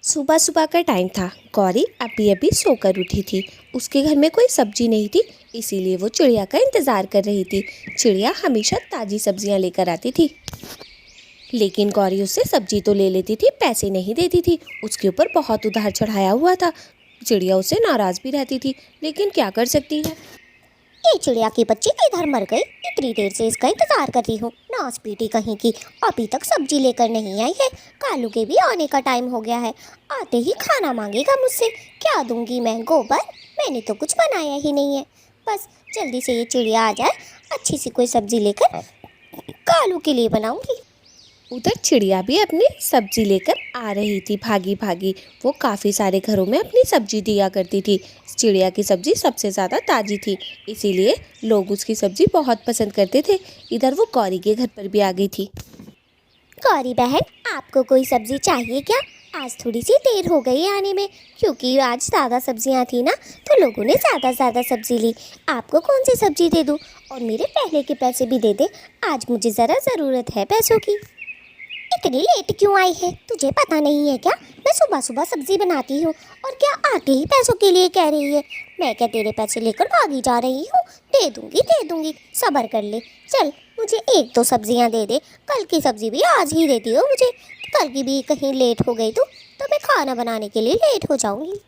सुबह सुबह का टाइम था। गौरी अभी अभी सोकर उठी थी। उसके घर में कोई सब्जी नहीं थी, इसीलिए वो चिड़िया का इंतज़ार कर रही थी। चिड़िया हमेशा ताज़ी सब्जियां लेकर आती थी, लेकिन गौरी उससे सब्जी तो ले लेती थी, पैसे नहीं देती थी। उसके ऊपर बहुत उधार चढ़ाया हुआ था। चिड़िया उससे नाराज़ भी रहती थी, लेकिन क्या कर सकती है। ये चिड़िया की बच्ची किधर मर गई? इतनी देर से इसका इंतजार कर रही हूँ, नाच पीटी कहीं की, अभी तक सब्जी लेकर नहीं आई है। कालू के भी आने का टाइम हो गया है, आते ही खाना मांगेगा मुझसे। क्या दूंगी मैं? गोबर? मैंने तो कुछ बनाया ही नहीं है। बस जल्दी से ये चिड़िया आ जाए, अच्छी सी कोई सब्जी लेकर कालू के लिए बनाऊंगी। उधर चिड़िया भी अपनी सब्जी लेकर आ रही थी, भागी भागी। वो काफ़ी सारे घरों में अपनी सब्जी दिया करती थी। चिड़िया की सब्जी सबसे ज़्यादा ताज़ी थी, इसीलिए लोग उसकी सब्जी बहुत पसंद करते थे। इधर वो गौरी के घर पर भी आ गई थी। गौरी बहन, आपको कोई सब्जी चाहिए क्या? आज थोड़ी सी देर हो गई आने में, क्योंकि आज ज़्यादा सब्जियां थी ना, तो लोगों ने ज़्यादा सब्जी ली। आपको कौन सी सब्जी दे दूँ? और मेरे पहले के पैसे भी दे दे, आज मुझे ज़रा ज़रूरत है पैसों की। इतनी लेट क्यों आई है? तुझे पता नहीं है क्या? मैं सुबह सुबह सब्जी बनाती हूँ, और क्या आते ही पैसों के लिए कह रही है? मैं क्या तेरे पैसे लेकर भागी जा रही हूँ? दे दूंगी, सब्र कर ले। चल मुझे एक दो सब्जियाँ दे दे, कल की सब्जी भी आज ही देती हो मुझे। कल की भी कहीं लेट हो गई तो मैं खाना बनाने के लिए लेट हो जाऊँगी।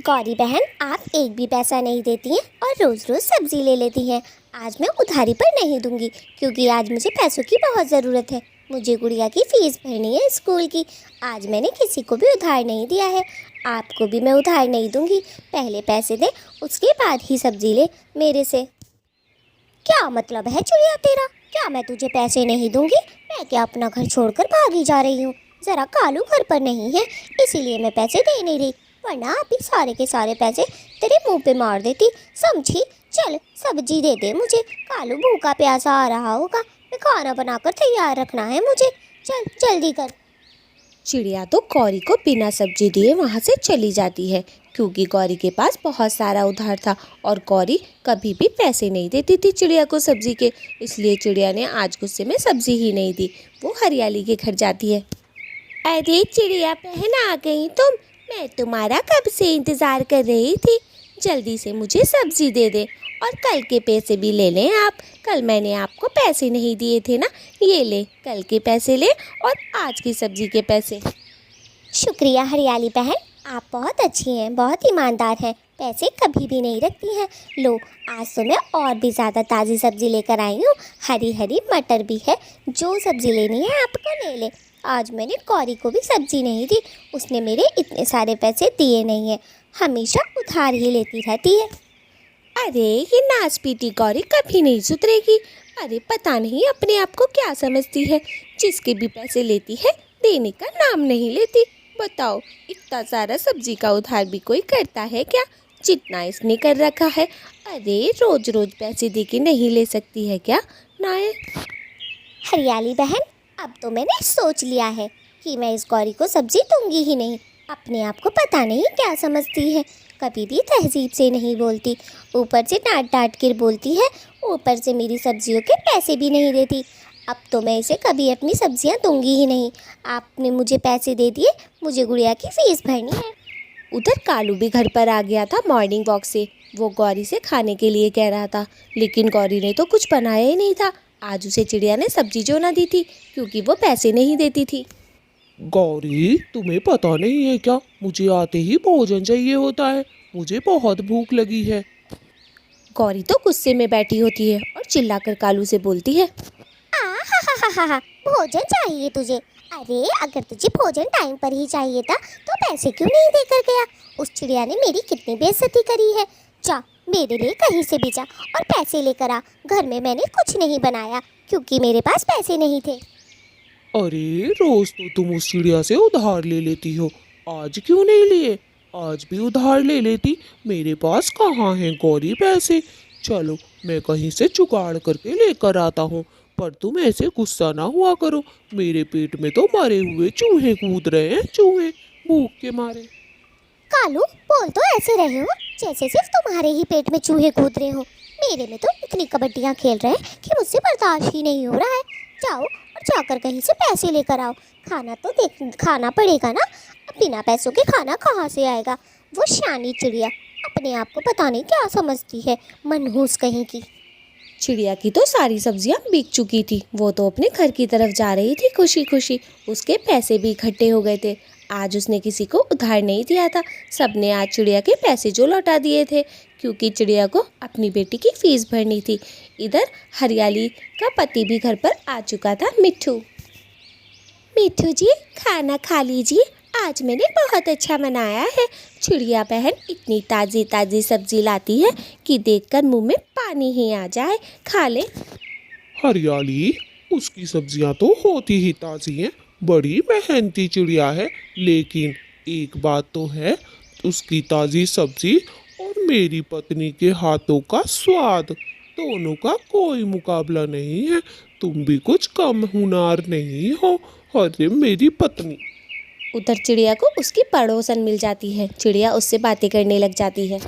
गौरी बहन, आप एक भी पैसा नहीं देती हैं और रोज़ रोज़ सब्जी ले लेती हैं। आज मैं उधारी पर नहीं दूंगी, क्योंकि आज मुझे पैसों की बहुत ज़रूरत है। मुझे गुड़िया की फ़ीस भरनी है स्कूल की। आज मैंने किसी को भी उधार नहीं दिया है, आपको भी मैं उधार नहीं दूंगी। पहले पैसे दे, उसके बाद ही सब्जी ले मेरे से। क्या मतलब है चिड़िया तेरा? क्या मैं तुझे पैसे नहीं दूंगी? मैं क्या अपना घर छोड़कर भागी जा रही हूँ? ज़रा कालू घर पर नहीं है, इसीलिए मैं पैसे दे नहीं रही, वरना अभी सारे के सारे पैसे तेरे मुंह पे मार देती, समझी? चल सब्जी दे दे मुझे, कालू भूखा प्यासा आ रहा होगा। मैं खाना बनाकर तैयार रखना है मुझे, चल जल्दी कर। चिड़िया तो गौरी को बिना सब्जी दिए वहाँ से चली जाती है, क्योंकि गौरी के पास बहुत सारा उधार था और गौरी कभी भी पैसे नहीं देती थी चिड़िया को सब्जी के। इसलिए चिड़िया ने आज गुस्से में सब्जी ही नहीं दी। वो हरियाली के घर जाती है। अरे चिड़िया बहन, आ गई तुम? मैं तुम्हारा कब से इंतज़ार कर रही थी। जल्दी से मुझे सब्ज़ी दे दे, और कल के पैसे भी ले लें आप। कल मैंने आपको पैसे नहीं दिए थे ना, ये ले कल के पैसे ले, और आज की सब्ज़ी के पैसे। शुक्रिया हरियाली बहन, आप बहुत अच्छी हैं, बहुत ईमानदार हैं, पैसे कभी भी नहीं रखती हैं। लो, आज तो मैं और भी ज़्यादा ताज़ी सब्ज़ी लेकर आई हूँ। हरी हरी मटर भी है, जो सब्ज़ी लेनी है आपको ले ले। आज मैंने गौरी को भी सब्ज़ी नहीं दी, उसने मेरे इतने सारे पैसे दिए नहीं हैं, हमेशा उधार ही लेती रहती है। अरे ये नाच पीटी गौरी कभी नहीं सुधरेगी। अरे पता नहीं अपने आप को क्या समझती है, जिसके भी पैसे लेती है देने का नाम नहीं लेती। बताओ, इतना सारा सब्जी का उधार भी कोई करता है क्या, जितना इसने कर रखा है। अरे रोज रोज पैसे दे के नहीं ले सकती है क्या नाय? हरियाली बहन, अब तो मैंने सोच लिया है कि मैं इस गौरी को सब्जी दूंगी ही नहीं। अपने आप को पता नहीं क्या समझती है, कभी भी तहजीब से नहीं बोलती, ऊपर से डांट डांट कर बोलती है, ऊपर से मेरी सब्जियों के पैसे भी नहीं देती। अब तो मैं इसे कभी अपनी सब्जियां दूंगी ही नहीं। आपने मुझे पैसे दे दिए, मुझे गुड़िया की फ़ीस भरनी है। उधर कालू भी घर पर आ गया था मॉर्निंग वॉक से। वो गौरी से खाने के लिए कह रहा था, लेकिन गौरी ने तो कुछ बनाया ही नहीं था। आज उसे चिड़िया ने सब्जी जो ना दी थी, क्योंकि वो पैसे नहीं देती थी। गौरी, तुम्हें पता नहीं है क्या? मुझे आते ही भोजन चाहिए होता है, मुझे बहुत भूख लगी है। गौरी तो गुस्से में बैठी होती है और चिल्लाकर कालू से बोलती है, हा, भोजन चाहिए तुझे? अरे अगर तुझे भोजन टाइम पर ही चाहिए था, तो पैसे क्यों नहीं देकर गया? उस चिड़िया ने मेरी कितनी बेइज्जती करी है। जा मेरे लिए कहीं से भी जा और पैसे लेकर आ। घर में मैंने कुछ नहीं बनाया, क्योंकि मेरे पास पैसे नहीं थे। अरे रोज तो तुम उस चिड़िया से उधार ले लेती हो, आज क्यों नहीं लिए? आज भी उधार ले लेती। मेरे पास कहाँ हैं गौरी पैसे? चलो मैं कहीं से जुगाड़ करके लेकर आता हूँ। पर तुम ऐसे गुस्सा ना हुआ करो, मेरे पेट में तो मरे हुए चूहे कूद रहे हैं, चूहे भूख के मारे। कालू, बोल तो ऐसे रहे हो जैसे सिर्फ तुम्हारे ही पेट में चूहे कूद रहे हो। मेरे में तो इतनी कबड्डियाँ खेल रहे हैं कि मुझसे बर्दाश्त ही नहीं हो रहा है। जाओ और जाकर कहीं से पैसे लेकर आओ। खाना तो देख खाना पड़ेगा ना, अब बिना पैसों के खाना कहाँ से आएगा। वो शानी चिड़िया अपने आप को पता नहीं क्या समझती है, मनहूस कहीं की। चिड़िया की तो सारी सब्जियां बिक चुकी थी। वो तो अपने घर की तरफ जा रही थी खुशी खुशी। उसके पैसे भी इकट्ठे हो गए थे। आज उसने किसी को उधार नहीं दिया था। सबने आज चिड़िया के पैसे जो लौटा दिए थे, क्योंकि चिड़िया को अपनी बेटी की फीस भरनी थी। इधर हरियाली का पति भी घर पर आ चुका था, मिट्ठू। मिट्ठू जी, खाना खा लीजिए, आज मैंने बहुत अच्छा बनाया है। चिड़िया बहन इतनी ताज़ी ताज़ी सब्जी लाती है कि देखकर मुंह में पानी ही आ जाए। खा ले। हरियाली, उसकी सब्जियां तो होती ही ताज़ी हैं, बड़ी मेहनती चिड़िया है। लेकिन एक बात तो है, उसकी ताज़ी सब्जी और मेरी पत्नी के हाथों का स्वाद, दोनों का कोई मुकाबला नहीं है। तुम भी कुछ कम हुनार नहीं हो। अरे मेरी पत्नी। उधर चिड़िया को उसकी पड़ोसन मिल जाती है। चिड़िया उससे बातें करने लग जाती है।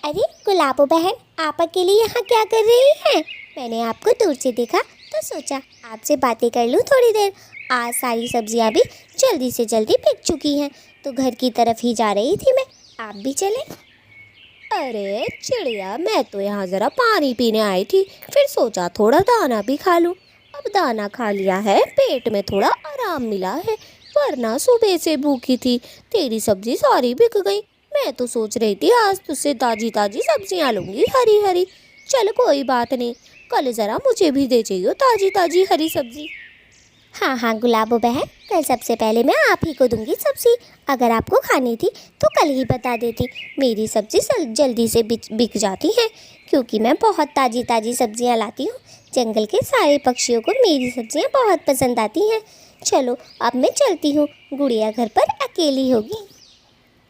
अरे गुलाबो बहन, आप अकेली यहाँ क्या कर रही हैं? मैंने आपको दूर से देखा तो सोचा आपसे बातें कर लूँ थोड़ी देर। आज सारी सब्जियाँ भी जल्दी से जल्दी बिक चुकी हैं, तो घर की तरफ ही जा रही थी मैं। आप भी चले? अरे चिड़िया, मैं तो यहाँ ज़रा पानी पीने आई थी, फिर सोचा थोड़ा दाना भी खा लूँ। अब दाना खा लिया है, पेट में थोड़ा आराम मिला है, वरना सुबह से भूखी थी। तेरी सब्जी सारी बिक गई। मैं तो सोच रही थी आज तुझसे ताज़ी ताज़ी सब्जियाँ लूँगी, हरी हरी। चल कोई बात नहीं, कल ज़रा मुझे भी दे चाहिए ताज़ी ताज़ी हरी सब्जी। हाँ हाँ गुलाबो बहन, कल सबसे पहले मैं आप ही को दूंगी सब्जी। अगर आपको खानी थी तो कल ही बता देती। मेरी सब्जी जल्दी से बिक जाती है, क्योंकि मैं बहुत ताज़ी ताज़ी सब्जियां लाती हूँ। जंगल के सारे पक्षियों को मेरी सब्जियां बहुत पसंद आती हैं। चलो अब मैं चलती हूँ, गुड़िया घर पर अकेली होगी।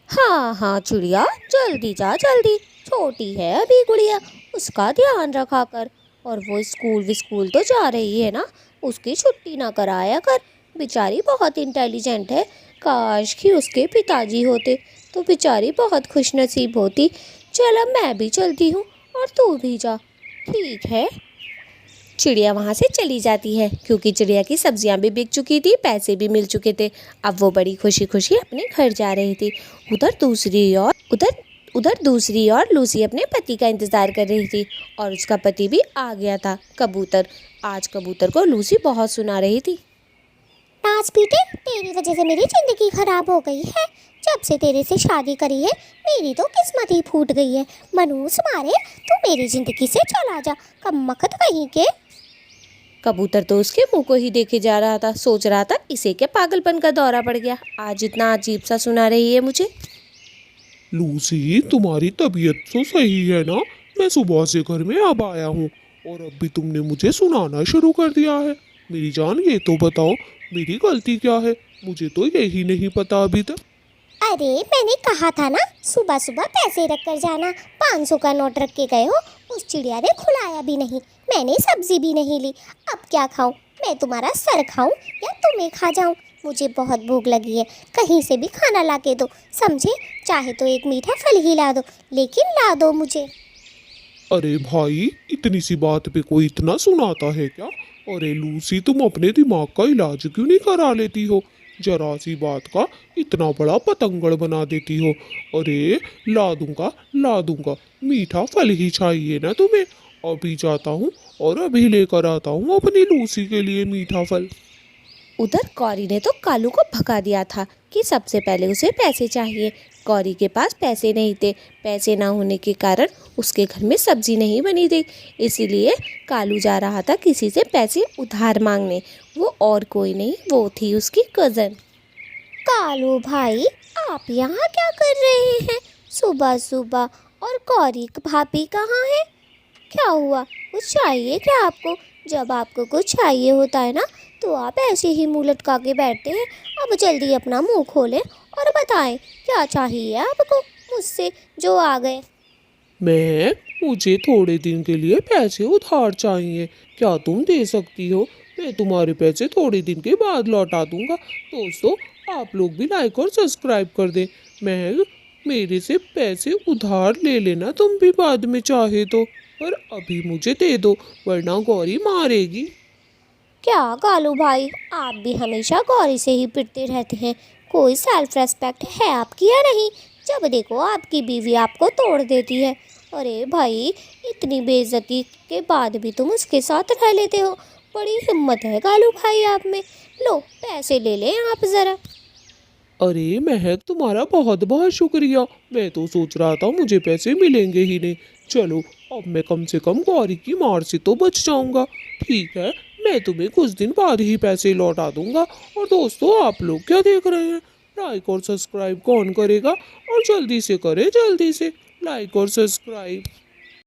हाँ हाँ चिड़िया, जल्दी जा जल्दी, छोटी है अभी गुड़िया, उसका ध्यान रखा कर। और वो स्कूल तो जा रही है ना, उसकी छुट्टी ना कराया कर। बेचारी बहुत इंटेलिजेंट है। काश कि उसके पिताजी होते तो बेचारी बहुत खुशनसीब होती। चल अब मैं भी चलती हूँ और तू भी जा। ठीक है। चिड़िया वहाँ से चली जाती है, क्योंकि चिड़िया की सब्जियाँ भी बिक चुकी थी, पैसे भी मिल चुके थे। अब वो बड़ी खुशी खुशी अपने घर जा रही थी। उधर दूसरी ओर लूसी अपने पति का इंतज़ार कर रही थी, और उसका पति भी आ गया था, कबूतर। आज कबूतर को लूसी बहुत सुना रही थी। नाच पीटे, तेरी वजह से मेरी ज़िंदगी खराब हो गई है। जब से तेरे से शादी करी है मेरी तो किस्मत ही फूट गई है। मनहूस मारे, तू मेरी ज़िंदगी से चला जा, कमबख्त कहीं के। कबूतर तो उसके मुंह को ही देखे जा रहा था, सोच रहा था इसे क्या पागलपन का दौरा पड़ गया, आज इतना अजीब सा सुना रही है मुझे। लूसी, तुम्हारी तबीयत तो सही है ना? मैं सुबह से घर में अब आया हूँ और अब भी तुमने मुझे सुनाना शुरू कर दिया है। मेरी जान, ये तो बताओ मेरी गलती क्या है? मुझे तो यही नहीं पता अभी तक। अरे मैंने कहा था ना, सुबह सुबह पैसे रख कर जाना। 500 का नोट रख के गए हो, उस चिड़िया ने खुलाया भी नहीं, मैंने सब्जी भी नहीं ली। अब क्या खाऊं? मैं तुम्हारा सर खाऊं या तुम्हें खा जाऊं? मुझे बहुत भूख लगी है, कहीं से भी खाना ला के दो, समझे? चाहे तो एक मीठा फल ही ला दो, लेकिन ला दो मुझे। अरे भाई, इतनी सी बात पे कोई इतना सुनाता है क्या? अरे लूसी, तुम अपने दिमाग का इलाज क्यों नहीं करा लेती हो? जरा सी बात का इतना बड़ा पतंगड़ बना देती हो। अरे ला दूंगा, मीठा फल ही चाहिए ना तुम्हें? अभी जाता हूँ और अभी लेकर आता हूँ अपनी लूसी के लिए मीठा फल। उधर गौरी ने तो कालू को भगा दिया था कि सबसे पहले उसे पैसे चाहिए। गौरी के पास पैसे नहीं थे। पैसे ना होने के कारण उसके घर में सब्जी नहीं बनी थी, इसीलिए कालू जा रहा था किसी से पैसे उधार मांगने। वो और कोई नहीं, वो थी उसकी कज़न। कालू भाई, आप यहाँ क्या कर रहे हैं सुबह सुबह? और गौरी भाभी कहाँ है? क्या हुआ? कुछ चाहिए क्या आपको? जब आपको कुछ चाहिए होता है ना, तो आप ऐसे ही मुंह लटका के बैठते हैं। अब जल्दी अपना मुंह खोलें और बताएं क्या चाहिए आपको मुझसे जो आ गए। मुझे थोड़े दिन के लिए पैसे उधार चाहिए, क्या तुम दे सकती हो? मैं तुम्हारे पैसे थोड़े दिन के बाद लौटा दूंगा। दोस्तों, आप लोग भी लाइक और सब्सक्राइब कर दें। मेरे से पैसे उधार ले लेना तुम भी बाद में चाहे तो, पर अभी मुझे दे दो, वरना गौरी मारेगी। क्या कालू भाई, आप भी हमेशा गौरी से ही पिटते रहते हैं। कोई सेल्फ रेस्पेक्ट है आपकी या नहीं? जब देखो आपकी बीवी आपको तोड़ देती है। अरे भाई, इतनी बेइज्जती के बाद भी तुम उसके साथ रह लेते हो। बड़ी हिम्मत है कालू भाई आप में। लो पैसे ले लें आप ज़रा। अरे महक, तुम्हारा बहुत बहुत शुक्रिया। मैं तो सोच रहा था मुझे पैसे मिलेंगे ही नहीं। चलो, अब मैं कम से कम गौरी की मार से तो बच जाऊंगा। ठीक है, मैं तुम्हें कुछ दिन बाद ही पैसे लौटा दूंगा। और दोस्तों, आप लोग क्या देख रहे हैं? लाइक और सब्सक्राइब कौन करेगा? और जल्दी से करे, जल्दी से लाइक और सब्सक्राइब।